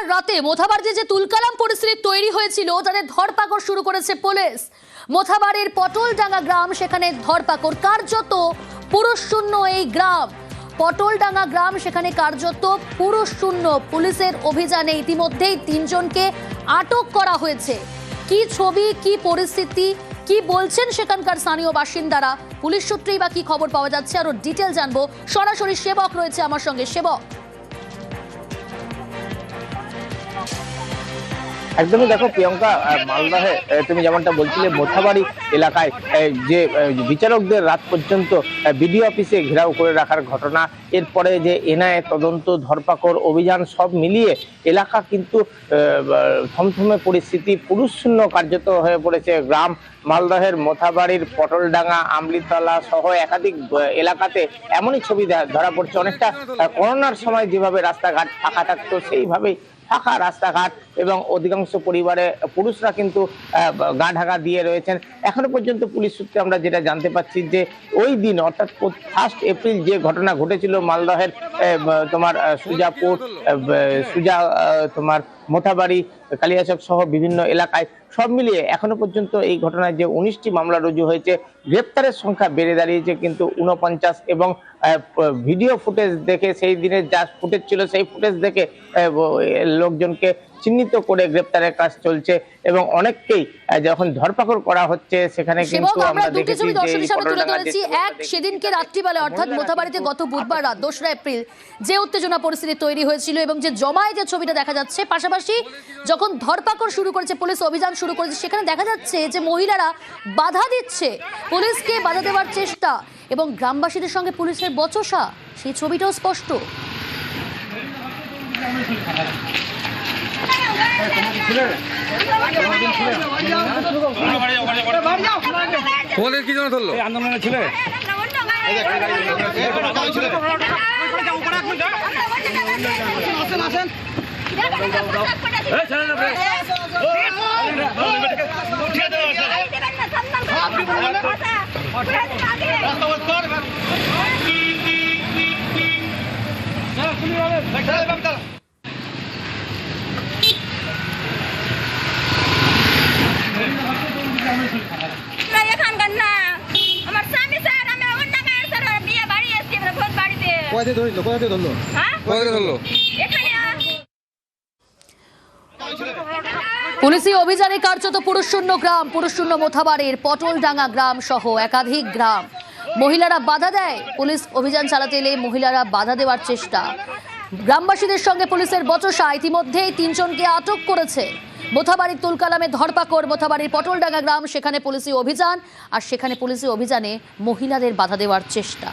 মঙ্গলবার রাতে মোথাবাড়িতে যে তুলকালাম পরিস্থিতি তৈরি হয়েছিল তাদের ধরপাকড় শুরু করেছে পুলিশ। মোথাবাড়ির পটলডাঙ্গা গ্রাম, সেখানে ধরপাকড়, কার্যত পুরুষ শূন্য এই গ্রাম। পটলডাঙ্গা গ্রাম, সেখানে কার্যত পুরুষ শূন্য। পুলিশের অভিযানে ইতিমধ্যেই 3 জনকে আটক করা হয়েছে। কি ছবি, কি পরিস্থিতি, কি বলছেন সেখানকার স্থানীয় বাসিন্দারা, পুলিশ সূত্রেই বা কি খবর পাওয়া যাচ্ছে, আরো ডিটেল জানবো। সরাসরি সেবক রয়েছে আমার সঙ্গে। সেবক, একদমই দেখো প্রিয়ঙ্কা, মালদহে তুমি যেমনটা বলছিলে, মোথাবাড়ি এলাকায় যে বিচারকদের রাত পর্যন্ত বিডিও অফিসে ঘেরাও করে রাখার ঘটনা, এরপরে যে এনআইএ তদন্ত, ধরপাকড় অভিযান, সব মিলিয়ে এলাকা কিন্তু থমথমে পরিস্থিতি, পুরুষ শূন্য কার্যত হয়ে পড়েছে গ্রাম। মালদহের মোথাবাড়ির পটলডাঙ্গা, আমলিতলা সহ একাধিক এলাকাতে এমনই ছবি ধরা পড়ছে। অনেকটা করোনার সময় যেভাবে রাস্তাঘাট ফাঁকা থাকতো সেইভাবেই ফাঁকা রাস্তাঘাট, এবং অধিকাংশ পরিবারে পুরুষরা কিন্তু গা ঢাকা দিয়ে রয়েছেন। এখনো পর্যন্ত পুলিশ সূত্রে আমরা যেটা জানতে পাচ্ছি যে ওই দিন অর্থাৎ 1 এপ্রিল যে ঘটনা ঘটেছিল মালদহের তোমার সুজাপুর, তোমার মোথাবাড়ি, কালিয়াচক সহ বিভিন্ন এলাকায়, সব মিলিয়ে এখনো পর্যন্ত এই ঘটনায় যে 19টি মামলা রুজু হয়েছে, গ্রেপ্তারের সংখ্যা বেড়ে দাঁড়িয়েছে কিন্তু 49। এবং ভিডিও ফুটেজ দেখে, সেই দিনের যা ফুটেজ ছিল সেই ফুটেজ দেখে লোকজনকে চিহ্নিত করে গ্রেপ্তারের কাজ চলছে, এবং অনেককেই যখন ধরপাকড় করা হচ্ছে সেখানে কিন্তু আমরা দেখেছি যে এক সেদিনকে রাত্রিবেলা অর্থাৎ মোথাবাড়িতে গত বুধবার রাত 2 এপ্রিল যে উত্তেজনা পরিস্থিতি তৈরি হয়েছিল এবং যে জমায় যে ছবিটা দেখা যাচ্ছে, পাশাপাশি যখন ধরপাকড় শুরু করেছে পুলিশ, অভিযান শুরু করেছে, সেখানে দেখা যাচ্ছে যে মহিলারা বাধা দিচ্ছে, পুলিশকে বাধা দেওয়ার চেষ্টা, এবং গ্রামবাসীদের সঙ্গে পুলিশের বচসা, সেই ছবিটাও স্পষ্ট। তোমাদের কি জন্য ধরলো? আন্দোলনের ছিল পুলিশি অভিযানে কার্যত পুরুষ শূন্য গ্রাম, পুরুষ শূন্য মোথাবাড়ির পটলডাঙ্গা গ্রাম সহ একাধিক গ্রাম। মহিলারা বাধা দেয়, পুলিশ অভিযান চালাতে এলে মহিলারা বাধা দেওয়ার চেষ্টা, গ্রামবাসীদের সঙ্গে পুলিশের বচসা। ইতিমধ্যেই 3 জনকে আটক করেছে। মোথাবাড়ির তুলকালামে ধরপাকড়, মোথাবাড়ির পটলডাঙ্গা গ্রাম, সেখানে পুলিশি অভিযান, আর সেখানে পুলিশি অভিযানে মহিলাদের বাধা দেওয়ার চেষ্টা।